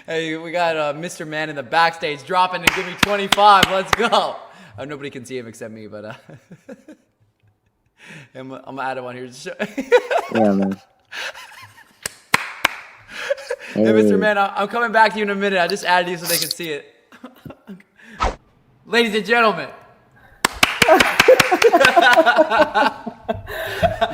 Hey, we got Mr. Man in the backstage dropping and give me 25. Let's go. Nobody can see him except me, but I'm gonna add him on here. Yeah, man. Hey, Mr. Man, I'm coming back to you in a minute. I just added you so they can see it. Ladies and gentlemen.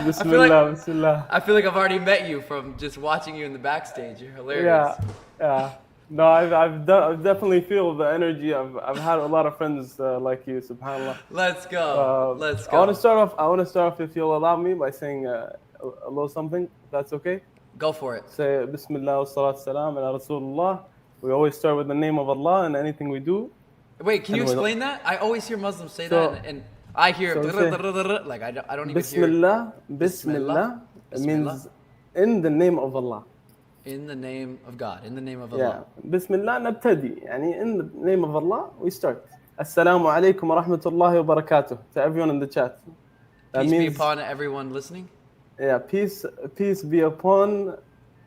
Bismillah. I feel like I've already met you from just watching you in the backstage. You're hilarious. Yeah. No, I've definitely feel the energy. I've had a lot of friends like you, subhanallah. Let's go. I want to start off, if you'll allow me, by saying a little something, if that's okay. Go for it. Say Bismillah wa salatu salam ala Rasulullah. We always start with the name of Allah in anything we do. Wait, can you explain that? I always hear Muslims say that, and I hear like I don't even Bismillah. Bismillah. It means in the name of Allah. In the name of God, in the name of Allah. Yeah. Bismillah nabtadi. Yani in the name of Allah, we start. Assalamu alaikum wa rahmatullahi wa barakatuh. To everyone in the chat. Peace be upon everyone listening. Yeah, peace be upon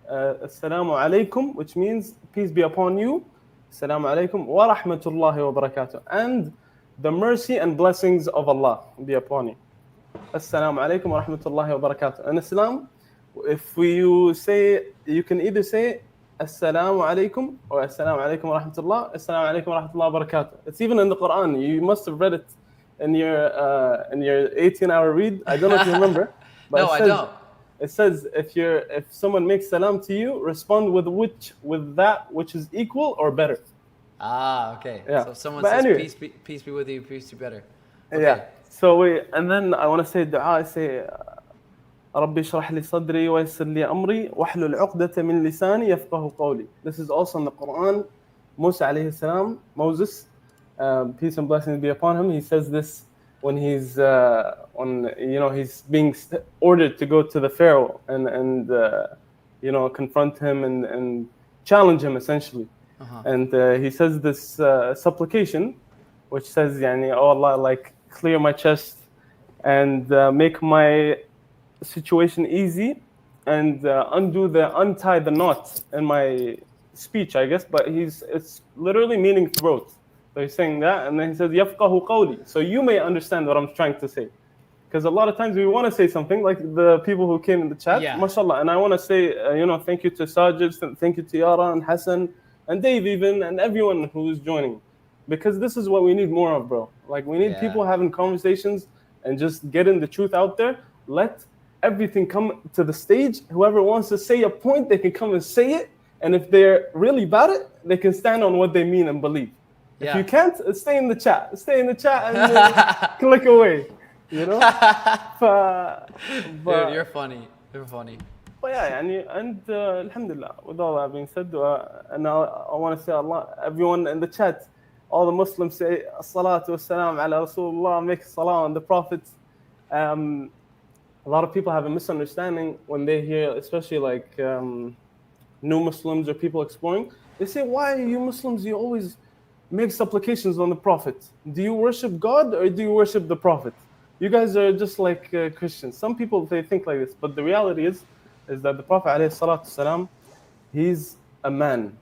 Assalamu alaikum, which means peace be upon you. Assalamu alaikum wa rahmatullahi wa barakatuh. And the mercy and blessings of Allah be upon you. Assalamu alaikum wa rahmatullahi wa barakatuh. In Islam, if you say, you can either say Assalamu alaikum or Assalamu alaikum wa rahmatullah, Assalamu alaikum wa rahmatullah wa barakatuh. It's even in the Quran. You must have read it in your 18-hour read. I don't know if you remember. But No, I don't. It says if someone makes salam to you, respond with that which is equal or better. Ah, okay. Yeah. So if someone But says anyway, peace be with you, peace be better. Okay. Yeah. So and then I want to say dua. I say ربي اشرح لي صدري ويسر لي أمري واحلل عقدة من لساني يفقه قولي. This is also in the Quran. Musa alayhi salam, Moses, peace and blessings be upon him. He says this when he's he's being ordered to go to the Pharaoh and confront him and challenge him essentially. And he says this supplication, which says, oh Allah, like clear my chest and make my situation easy and untie the knot in my speech, I guess, but it's literally meaning throat. So he's saying that, and then he says يفقه قولي, so you may understand what I'm trying to say. Because a lot of times we want to say something, like the people who came in the chat, mashallah, and I want to say thank you to Sajid, thank you to Yara and Hassan and Dave even, and everyone who's joining, because this is what we need more of, bro. Like we need people having conversations and just getting the truth out there. Let everything come to the stage. Whoever wants to say a point, they can come and say it. And if they're really about it, they can stand on what they mean and believe. If you can't, stay in the chat. Stay in the chat and click away. Dude, you're funny. You're funny. But yeah, and alhamdulillah, with all that being said, and I want to say Allah, everyone in the chat, all the Muslims say as-salatu was-salam ala Rasulullah, make salah on the Prophet. A lot of people have a misunderstanding when they hear, especially like new Muslims or people exploring. They say, why are you Muslims, you always make supplications on the Prophet? Do you worship God or do you worship the Prophet? You guys are just like Christians. Some people, they think like this, but the reality is that the Prophet ﷺ, he's a man,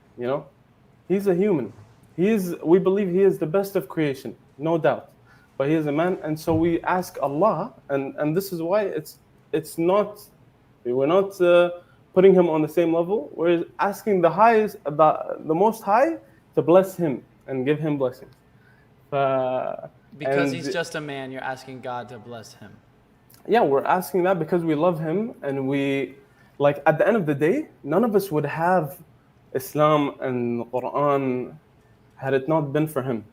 he's a human. We believe he is the best of creation, no doubt. But he is a man, and so we ask Allah, and this is why we're not putting him on the same level. We're asking the Most High to bless him and give him blessings. Because he's just a man, you're asking God to bless him. Yeah, we're asking that because we love him, and we, like, at the end of the day, none of us would have Islam and the Quran had it not been for him.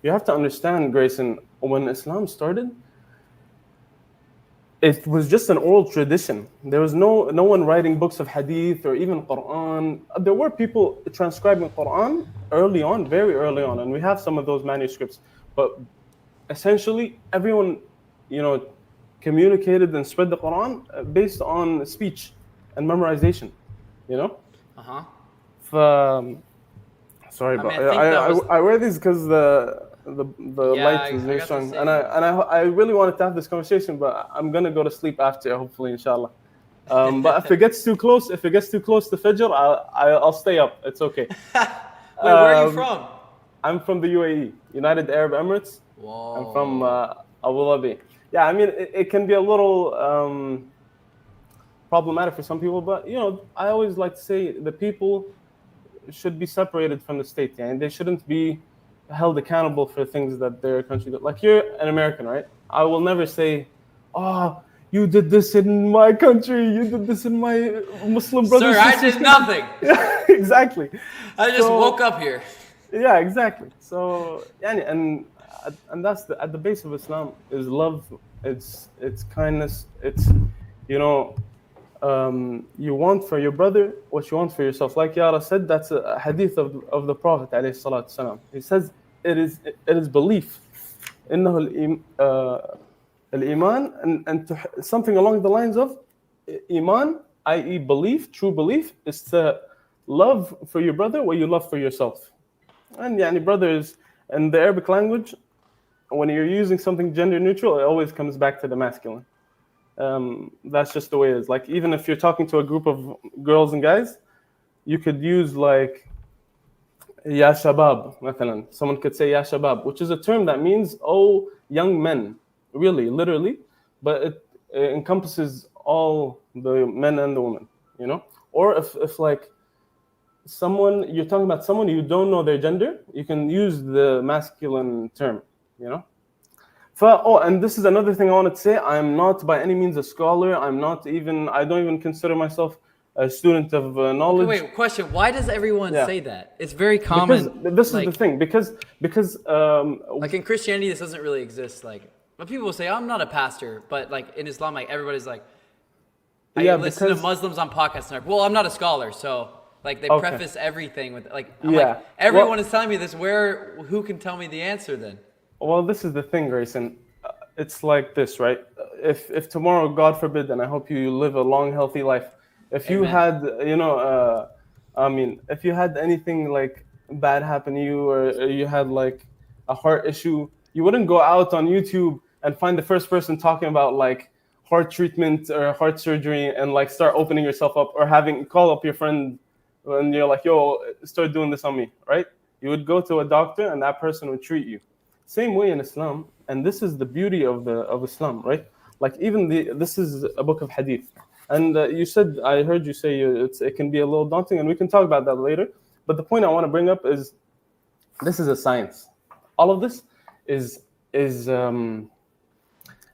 You have to understand, Grayson, when Islam started, it was just an oral tradition. There was no one writing books of hadith or even Quran. There were people transcribing Quran early on, very early on, and we have some of those manuscripts. But essentially, everyone, communicated and spread the Quran based on speech and memorization, Sorry, but I wear these because the light is very strong, and I really wanted to have this conversation, but I'm gonna go to sleep after, hopefully, inshallah. But if it gets too close to Fajr, I'll stay up. It's okay. Wait, where are you Um, from? I'm from the UAE, United Arab Emirates. Whoa. I'm from Abu Dhabi. Yeah, I mean, it can be a little problematic for some people, but I always like to say the people should be separated from the state, and they shouldn't be held accountable for things that their country does. Like, you're an American, right? I will never say, "Oh, you did this in my country. You did this in my Muslim brothers." Sir, I did nothing. Yeah, exactly. I just woke up here. Yeah, exactly. So, and that's at the base of Islam is love. It's kindness. It's you want for your brother what you want for yourself. Like Yara said, that's a hadith of the Prophet alayhi salatu salam. He says it is belief. إنه الإيمان and something along the lines of iman, i.e. belief, true belief, is to love for your brother what you love for yourself. And brothers, in the Arabic language, when you're using something gender neutral, it always comes back to the masculine. That's just the way it is. Like, even if you're talking to a group of girls and guys, you could use like Ya Shabab, مثلا. Someone could say Ya Shabab, which is a term that means, oh, young men, really, literally, but it encompasses all the men and the women, Or if like you're talking about someone you don't know their gender, you can use the masculine term, and this is another thing I wanted to say. I'm not by any means a scholar. I don't even consider myself a student of knowledge. Wait, question. Why does everyone say that? It's very common. Because this is the thing. Because like in Christianity, this doesn't really exist. Like, but people will say, I'm not a pastor. But like in Islam, like everybody's like, I listen to Muslims on podcasts. And well, I'm not a scholar. So like they preface everything with like, like everyone is telling me this. Who can tell me the answer then? Well, this is the thing, Grayson. It's like this, right? If tomorrow, God forbid, and I hope you live a long, healthy life, if you had, if you had anything like bad happen to you, or you had like a heart issue, you wouldn't go out on YouTube and find the first person talking about like heart treatment or heart surgery and like start opening yourself up, or call up your friend and you're like, yo, start doing this on me, right? You would go to a doctor and that person would treat you. Same way in Islam, and this is the beauty of Islam, right? Like even this is a book of hadith, and I heard you say it can be a little daunting, and we can talk about that later. But the point I want to bring up is this is a science. All of this is and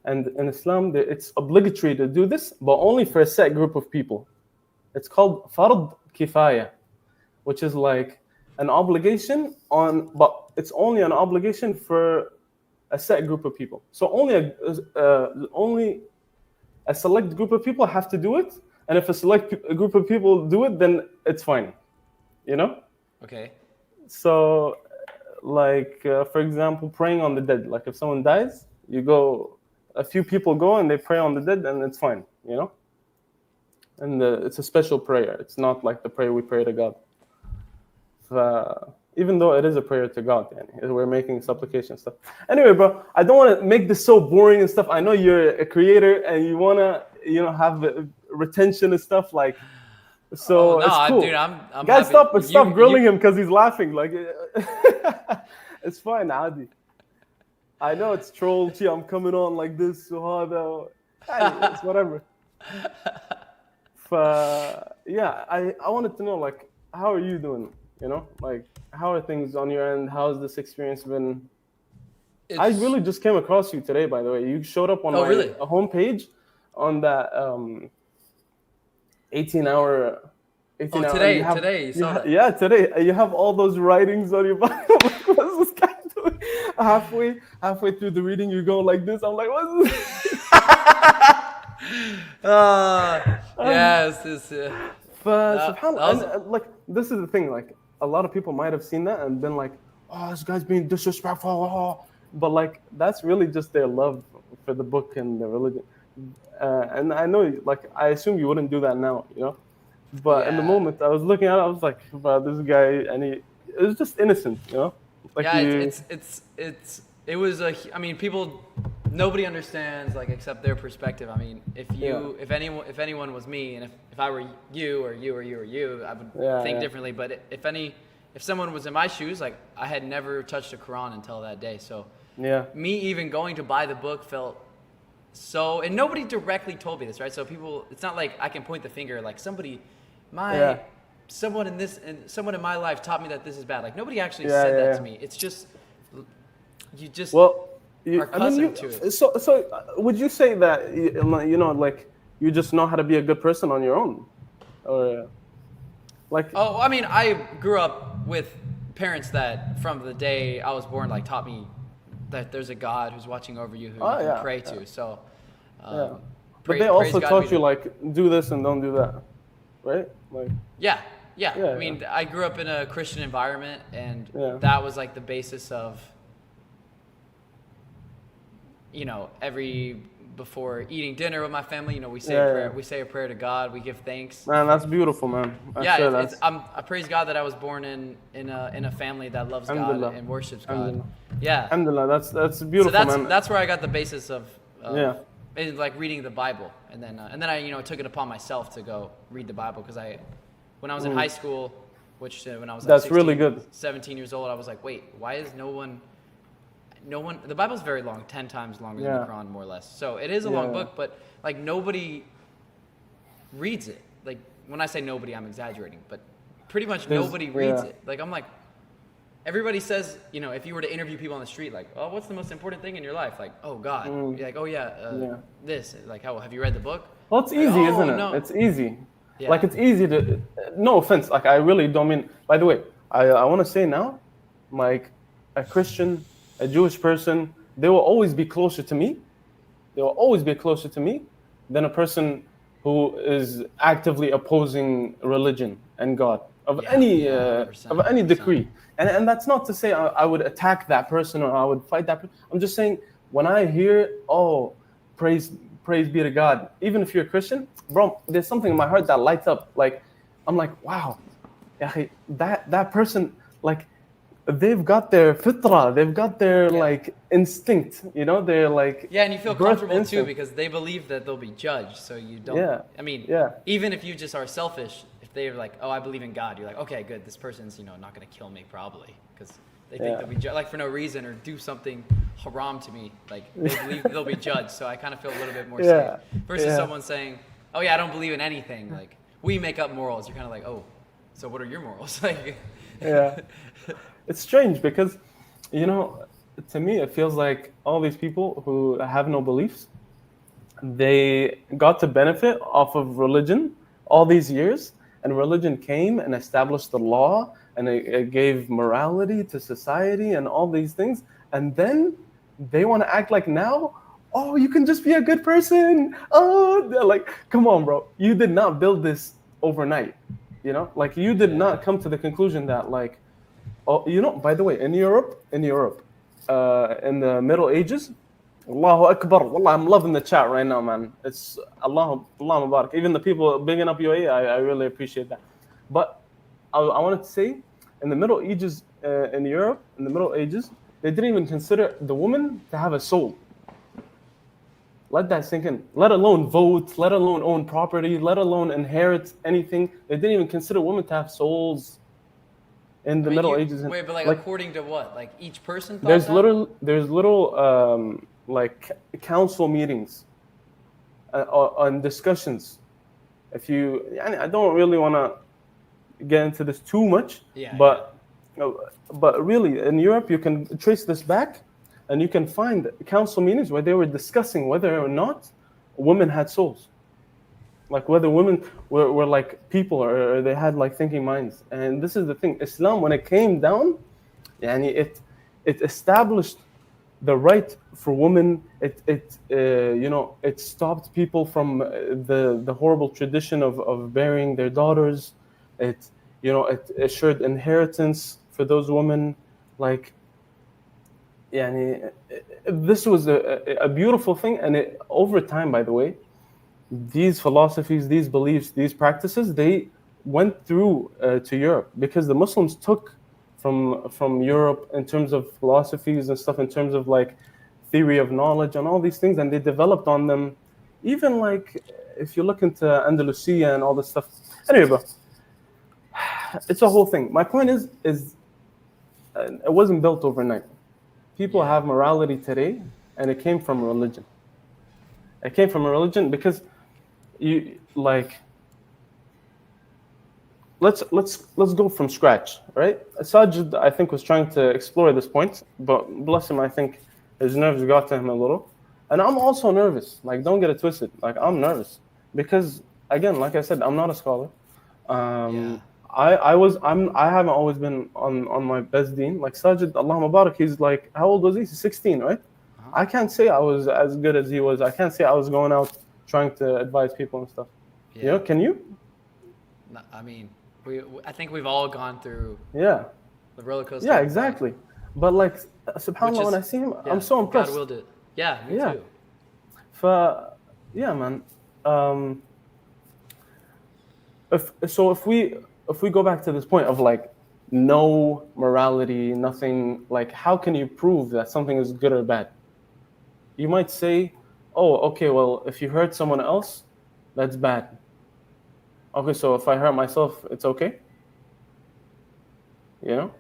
in Islam it's obligatory to do this, but only for a set group of people. It's called fard kifaya, which is like an obligation but it's only an obligation for a set group of people. So only a select group of people have to do it, and if a select group of people do it, then it's fine. Okay. So, like for example, praying on the dead. Like if someone dies, a few people go and they pray on the dead, and it's fine. And it's a special prayer. It's not like the prayer we pray to God. Even though it is a prayer to God, we're making supplication stuff. Anyway, bro, I don't want to make this so boring and stuff. I know you're a creator and you want to, have retention and stuff like. So it's cool. Dude, I'm guys, stop grilling him because he's laughing. Like, it's fine, Adi. I know it's troll. I'm coming on like this. So it's whatever. I wanted to know, like, how are you doing? Like, how are things on your end? How's this experience been? I really just came across you today, by the way. You showed up on my homepage on that 18-hour. Today you saw that. Yeah, today. You have all those writings on your bio. Like, what's this guy doing? Halfway through the reading, you're going like this. I'm like, what's this? Yes, this. SubhanAllah, and, like, this is the thing. Like, a lot of people might have seen that and been like, "Oh, this guy's being disrespectful." But like, that's really just their love for the book and the religion. And I know, like, I assume you wouldn't do that now, But in the moment, I was looking at it, I was like, "Wow, this guy," and it was just innocent, Like, it was I mean, people nobody understands like except their perspective. I mean, if anyone was me, and if I were you or you or you or you, I would think differently. But if someone was in my shoes, like I had never touched a Quran until that day. So me even going to buy the book felt so, and nobody directly told me this, right? So people, it's not like I can point the finger like someone in my life taught me that this is bad. Like nobody actually said that to me. It's just you just are accustomed to it. So would you say that like you just know how to be a good person on your own, or like? Oh, I mean, I grew up with parents that from the day I was born, like taught me that there's a God who's watching over you who you can pray to. So, but they also taught you like do this and don't do that, right? Like I mean, I grew up in a Christian environment, and that was like the basis of, before eating dinner with my family, we say a prayer. We say a prayer to God. We give thanks. Man, that's beautiful, man. I praise God that I was born in a family that loves God and worships God. Yeah. Alhamdulillah, that's beautiful, so man. that's where I got the basis of like reading the Bible, and then I took it upon myself to go read the Bible, because when I was in high school, which when I was like 16, really good. 17 years old, I was like, wait, why is no one, the Bible's very long, 10 times longer than the Quran, more or less. So it is a long book, but like nobody reads it. Like when I say nobody, I'm exaggerating, but pretty much nobody reads it. Like I'm like, everybody says, if you were to interview people on the street, like, oh, what's the most important thing in your life? Like, oh, God. You're like, oh, this. Like, how have you read the book? Well, it's easy, isn't it? No. It's easy. Yeah. Like, it's easy to, no offense. Like, I really don't mean, by the way, I want to say now, like, a Christian, a Jewish person, they will always be closer to me. They will always be closer to me than a person who is actively opposing religion and God of any decree. And that's not to say I would attack that person or I would fight that person. I'm just saying, when I hear, praise be to God, even if you're a Christian, bro, there's something in my heart that lights up. Like, I'm like, wow, that person, like, they've got their fitra, they've got their like instinct, they're like, and you feel comfortable too, because they believe that they'll be judged, so you don't. I mean, even if you just are selfish, if they're like, oh, I believe in God, you're like, okay, good, this person's not going to kill me probably, because they think they'll be judged, like for no reason, or do something haram to me, like they believe they'll be judged. So I kind of feel a little bit more safe versus someone saying, oh yeah, I don't believe in anything, like we make up morals. You're kind of like, oh, so what are your morals? Like, it's strange because, to me, it feels like all these people who have no beliefs, they got to benefit off of religion all these years, and religion came and established the law, and it gave morality to society and all these things, and then they want to act like now, oh, you can just be a good person. Oh, they're like, come on, bro. You did not build this overnight, like you did not come to the conclusion that like, oh, by the way, in Europe, in the Middle Ages, Allahu Akbar. Wallah, I'm loving the chat right now, man. It's Allah Mubarak. Even the people bigging up UAE, I really appreciate that. But I wanted to say, in the Middle Ages, in Europe, in the Middle Ages, they didn't even consider the woman to have a soul. Let that sink in. Let alone vote, let alone own property, let alone inherit anything. They didn't even consider women to have souls. In the Middle Ages. Wait, but like according to what? Like each person thought there's little like council meetings on discussions. I don't really want to get into this too much, but really in Europe you can trace this back, and you can find council meetings where they were discussing whether or not women had souls. Like whether women were like people or they had like thinking minds. And this is the thing, Islam, when it came down, it established the right for women. It stopped people from the horrible tradition of burying their daughters. It assured inheritance for those women. Like, this was a beautiful thing. And over time, by the way, these philosophies, these beliefs, these practices, they went through to Europe, because the Muslims took from Europe in terms of philosophies and stuff, in terms of like theory of knowledge and all these things, and they developed on them. Even like if you look into Andalusia and all this stuff. Anyway, bro, it's a whole thing. My point is it wasn't built overnight. People have morality today, and it came from religion. It came from a religion because you like. Let's go from scratch, right? Sajid, I think, was trying to explore this point, but bless him, I think his nerves got to him a little. And I'm also nervous. Like, don't get it twisted. Like, I'm nervous because, again, like I said, I'm not a scholar. I haven't always been on my best deen. Like Sajid, Allah Mubarak, he's like, how old was he? He's 16, right? I can't say I was as good as he was. I can't say I was going out trying to advise people and stuff. Yeah. You know, can you? No, I mean, I think we've all gone through the roller coaster. Yeah, exactly. But like, subhanAllah, when I see him, I'm so impressed. God willed it. Yeah, me too. Man. If we go back to this point of like no morality, nothing, like how can you prove that something is good or bad? You might say, oh, okay, well, if you hurt someone else, that's bad. Okay, so if I hurt myself, it's okay? You know?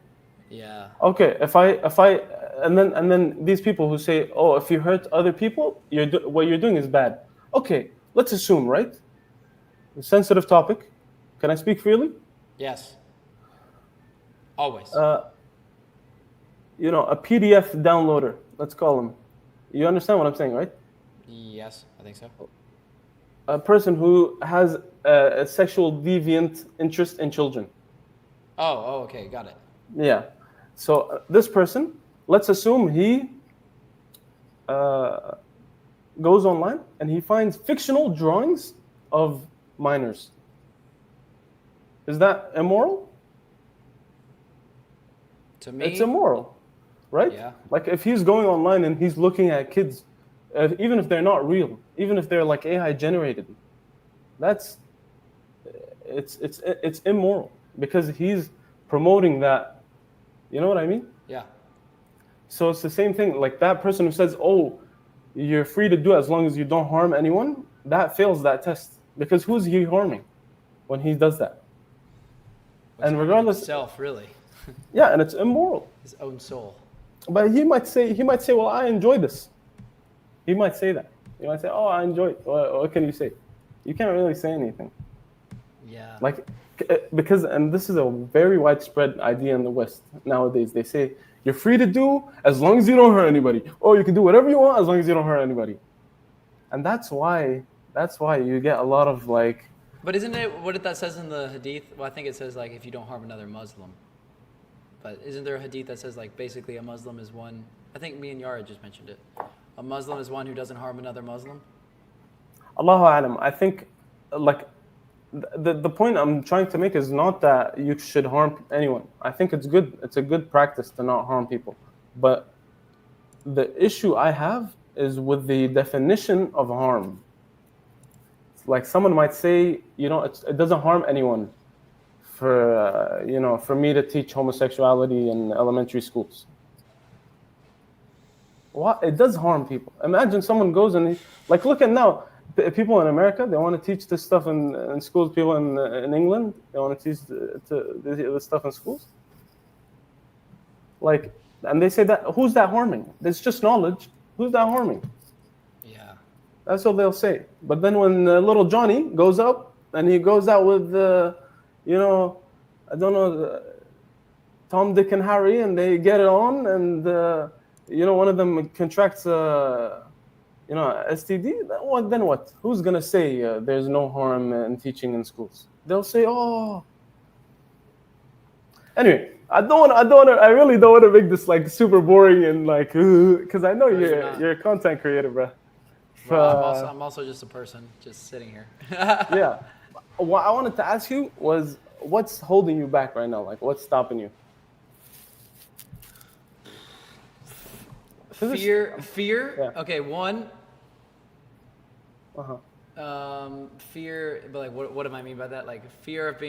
Yeah. Okay, if I and then these people who say, oh, if you hurt other people, what you're doing is bad. Okay, let's assume, right? A sensitive topic. Can I speak freely? Yes. Always. A PDF downloader, let's call him. You understand what I'm saying, right? Yes, I think so. A person who has a sexual deviant interest in children. Oh, okay, got it. Yeah. So this person, let's assume he goes online and he finds fictional drawings of minors. Is that immoral? To me, it's immoral, right? Yeah. Like if he's going online and he's looking at kids, even if they're not real, even if they're like AI generated, it's immoral because he's promoting that. You know what I mean? Yeah. So it's the same thing. Like that person who says, "Oh, you're free to do it as long as you don't harm anyone," that fails that test because who's he harming when he does that? And regardless, himself, really. Yeah, and it's immoral. His own soul. But he might say, well, I enjoy this. He might say that. He might say, oh, I enjoy it. What can you say? You can't really say anything. Yeah. Like, because, and this is a very widespread idea in the West nowadays. They say, you're free to do as long as you don't hurt anybody. Or you can do whatever you want as long as you don't hurt anybody. And that's why you get a lot of like... But isn't it what that says in the hadith? Well, I think it says like if you don't harm another Muslim. But isn't there a hadith that says like basically a Muslim is one? I think me and Yara just mentioned it. A Muslim is one who doesn't harm another Muslim. Allahu A'lam. I think like the point I'm trying to make is not that you should harm anyone. I think it's good. It's a good practice to not harm people. But the issue I have is with the definition of harm. Like someone might say, it doesn't harm anyone for me to teach homosexuality in elementary schools. What? It does harm people. Imagine someone goes and look at now, people in America, they want to teach this stuff in schools. People in England, they want to teach this stuff in schools. And they say that, who's that harming? It's just knowledge. Who's that harming? That's what they'll say. But then when little Johnny goes up and he goes out with, Tom, Dick, and Harry, and they get it on, and one of them contracts, STD. Then what? Who's gonna say there's no harm in teaching in schools? They'll say, oh. Anyway, I really don't want to make this like super boring and like, because I know you're a content creator, bro. Well, I'm also just a person, just sitting here. Yeah. What I wanted to ask you was, what's holding you back right now? Like, what's stopping you? Fear. Yeah. Okay, one. Fear, but like, what do I mean by that? Like, fear of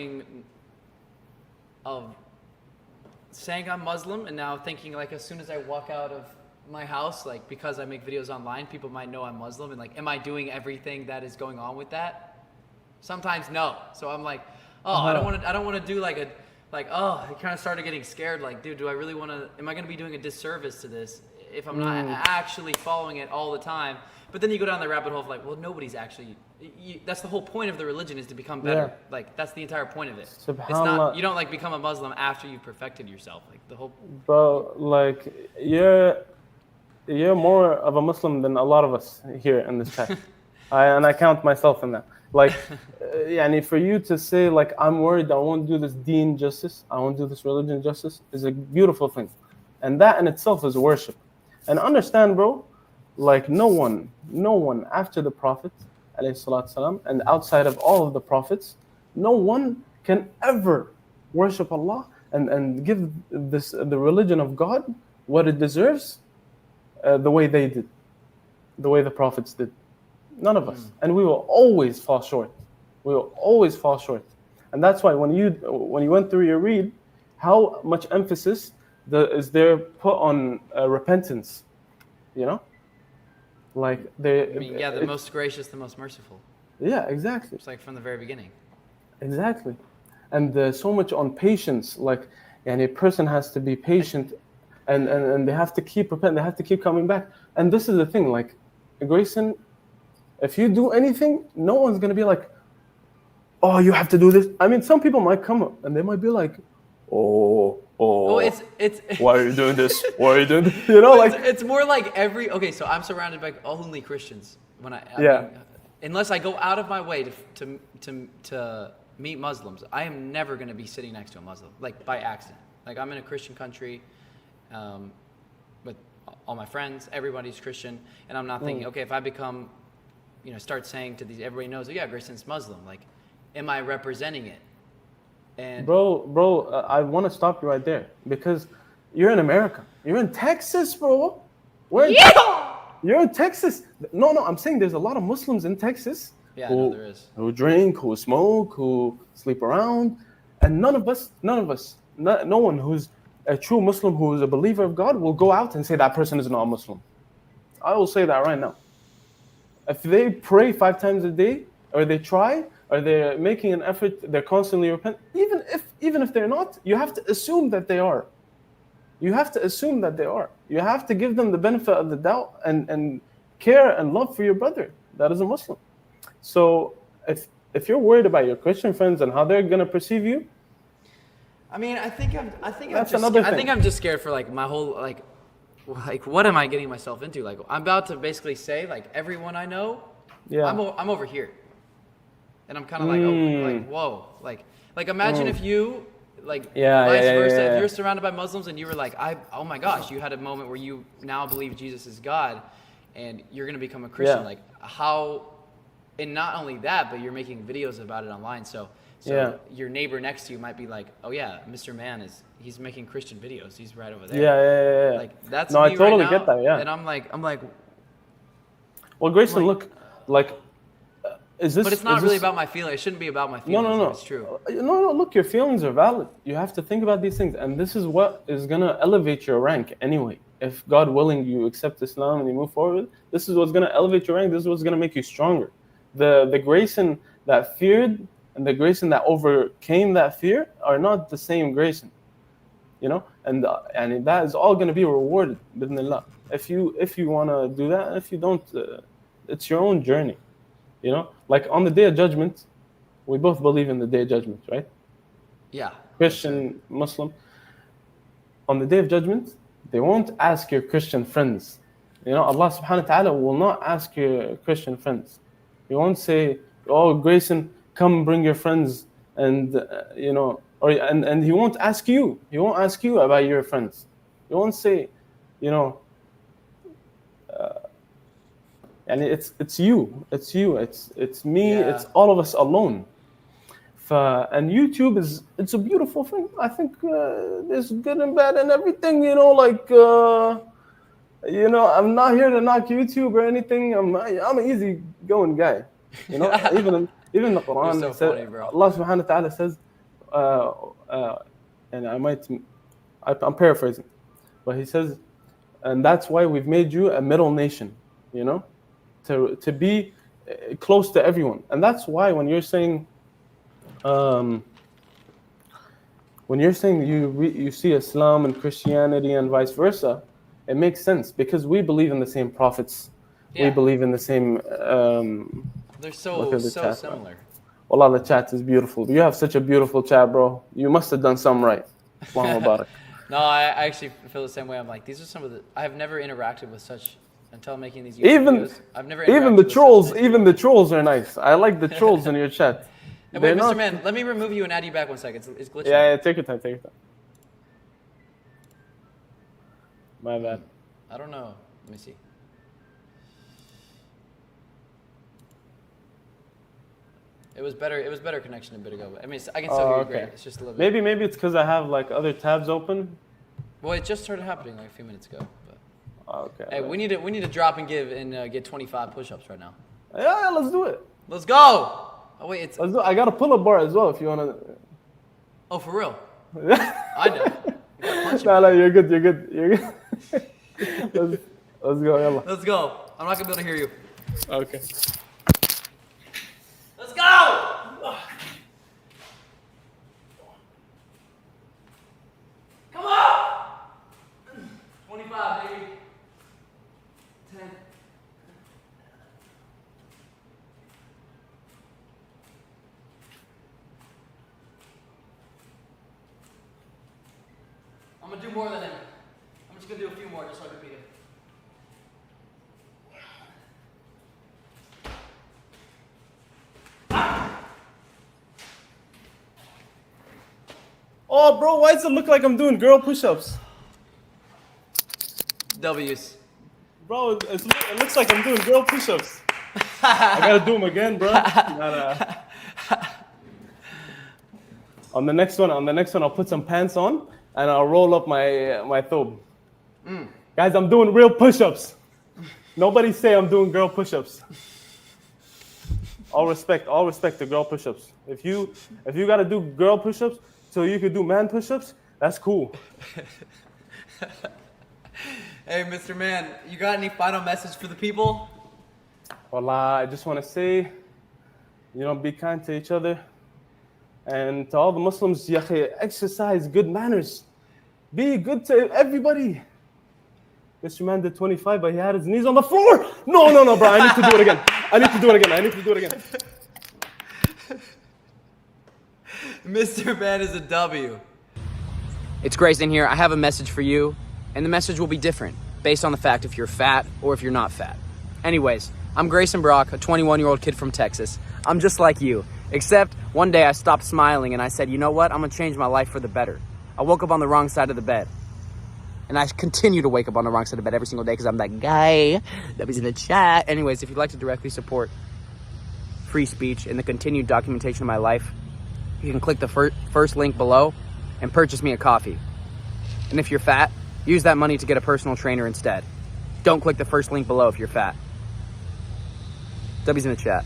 saying I'm Muslim and now thinking like as soon as I walk out of my house, like because I make videos online, people might know I'm Muslim, and like, am I doing everything that is going on with that? Sometimes no. So I'm like, oh, I don't want to do like I kind of started getting scared. Like, dude, do I really want to? Am I going to be doing a disservice to this if I'm not actually following it all the time? But then you go down the rabbit hole of like, well, nobody's actually. That's the whole point of the religion, is to become better. Yeah. Like that's the entire point of it. It's not, you don't like become a Muslim after you've perfected yourself. Like the whole. Bro, like you're more of a Muslim than a lot of us here in this chat, and I count myself in that. Like, for you to say like I'm worried I won't do this deen justice, I won't do this religion justice, is a beautiful thing, and that in itself is worship. And understand, bro, like no one after the Prophet ﷺ, and outside of all of the prophets, no one can ever worship Allah and give the religion of God what it deserves the way they did, the way the prophets did. None of us. And we will always fall short. We will always fall short. And that's why when you went through your read, how much emphasis is there put on repentance, you know? Like the most gracious, the most merciful. Yeah, exactly. It's like from the very beginning. Exactly. And so much on patience. Like, and a person has to be patient, and they have to keep repenting. They have to keep coming back. And this is the thing. Like, Grayson, if you do anything, no one's gonna be like, "Oh, you have to do this." I mean, some people might come up and they might be like, "Oh, it's why are you doing this? Why are you doing this?" You know, like it's more like so I'm surrounded by only Christians when I mean, unless I go out of my way to meet Muslims, I am never going to be sitting next to a Muslim, like by accident. Like I'm in a Christian country, with all my friends, everybody's Christian, and I'm not thinking, okay, if I become, start saying to these, everybody knows, Grayson's Muslim. Like, am I representing it? And bro, I want to stop you right there because you're in America. You're in Texas, bro. You're in Texas. No, I'm saying there's a lot of Muslims in Texas. Yeah, there is. Who drink, who smoke, who sleep around, and none of us, no one who's a true Muslim, who is a believer of God, will go out and say that person is not a Muslim. I will say that right now. If they pray 5 times a day, or they try, or they're making an effort, they're constantly repent. Even if they're not, you have to assume that they are. You have to assume that they are. You have to give them the benefit of the doubt and care and love for your brother that is a Muslim. So if you're worried about your Christian friends and how they're gonna perceive you, I mean, I think I'm just scared for like my whole like what am I getting myself into? Like I'm about to basically say like everyone I know, I'm over here, and I'm kind of like whoa, like imagine if you like vice versa. If you're surrounded by Muslims and you were like oh my gosh, you had a moment where you now believe Jesus is God, and you're gonna become a Christian. Like how. And not only that, but you're making videos about it online. So your neighbor next to you might be like, "Oh yeah, Mr. Man he's making Christian videos. He's right over there." Yeah. Like that's no, me I totally right now. get that. Yeah. And I'm like. Well, Grayson, look, like, is this? But it's not really about my feelings. It shouldn't be about my feelings. No. It's true. No. Look, your feelings are valid. You have to think about these things, and this is what is gonna elevate your rank anyway. If God willing, you accept Islam and you move forward, this is what's gonna elevate your rank. This is what's gonna make you stronger. The Grayson that feared and the Grayson that overcame that fear are not the same Grayson, and that is all going to be rewarded bidnillah. If you want to do that, and if you don't, it's your own journey, like on the Day of Judgment, we both believe in the Day of Judgment, right? Yeah. Christian, Muslim. On the Day of Judgment, they won't ask your Christian friends. Allah subhanahu wa ta'ala will not ask your Christian friends. He won't say, "Oh, Grayson, come bring your friends," and and he won't ask you. He won't ask you about your friends. He won't say, and it's you, it's me, it's all of us alone. And YouTube it's a beautiful thing. I think there's good and bad and everything. I'm not here to knock YouTube or anything. I'm an easy going guy. Even the Quran so says, funny, bro. Allah subhanahu wa ta'ala says, and I'm paraphrasing, but he says, And that's why we've made you a middle nation, you know, to be close to everyone. And that's why when you're saying you see Islam and Christianity and vice versa, it makes sense because we believe in the same prophets. Yeah. We believe in the same. They're so similar. Wallah, the chat is beautiful. You have such a beautiful chat, bro. You must have done something right. Allahu Mubarak. No, I actually feel the same way. I'm like, these are some of the. I have never interacted with such until making these YouTube videos. I've never even the trolls. Even the trolls are nice. I like the trolls in your chat. Hey, wait, Mr. Man, let me remove you and add you back 1 second. It's glitching. Yeah, take your time. Take your time. My bad. I don't know. Let me see. It was better connection a bit ago. I mean, I can still hear you great. It's just a little bit. Maybe it's because I have like other tabs open. Well, it just started happening like a few minutes ago. But. Okay. Hey, we need to drop and give and get 25 push-ups right now. Yeah, let's do it. Let's go. Oh wait, it's. Let's do it. I got a pull-up bar as well if you wanna. Oh, for real? I know. No, you're good. You're good. Let's go, yalla. Let's go. I'm not gonna be able to hear you. Okay. Let's go! Come on! 25, baby. 10. I'm gonna do more than him. I'm just gonna do a few more just so I can beat him. Oh, bro, why does it look like I'm doing girl push-ups? W's. Bro, it looks like I'm doing girl push-ups. I gotta do them again, bro. On the next one, I'll put some pants on and I'll roll up my thobe. Guys, I'm doing real push-ups. Nobody say I'm doing girl push-ups. All respect to girl push-ups. If you gotta do girl push-ups so you could do man push-ups, that's cool. Hey, Mr. Man, you got any final message for the people? Wallah, I just want to say, be kind to each other. And to all the Muslims, exercise good manners. Be good to everybody. Mr. Man did 25, but he had his knees on the floor. No, bro. I need to do it again. Mr. Man is a W. It's Grayson here. I have a message for you, and the message will be different based on the fact if you're fat or if you're not fat. Anyways, I'm Grayson Brock, a 21-year-old kid from Texas. I'm just like you, except one day I stopped smiling and I said, you know what? I'm gonna change my life for the better. I woke up on the wrong side of the bed. And I continue to wake up on the wrong side of the bed every single day because I'm that guy that was in the chat. Anyways, if you'd like to directly support free speech and the continued documentation of my life, you can click the first link below and purchase me a coffee. And if you're fat, use that money to get a personal trainer instead. Don't click the first link below if you're fat. W's in the chat.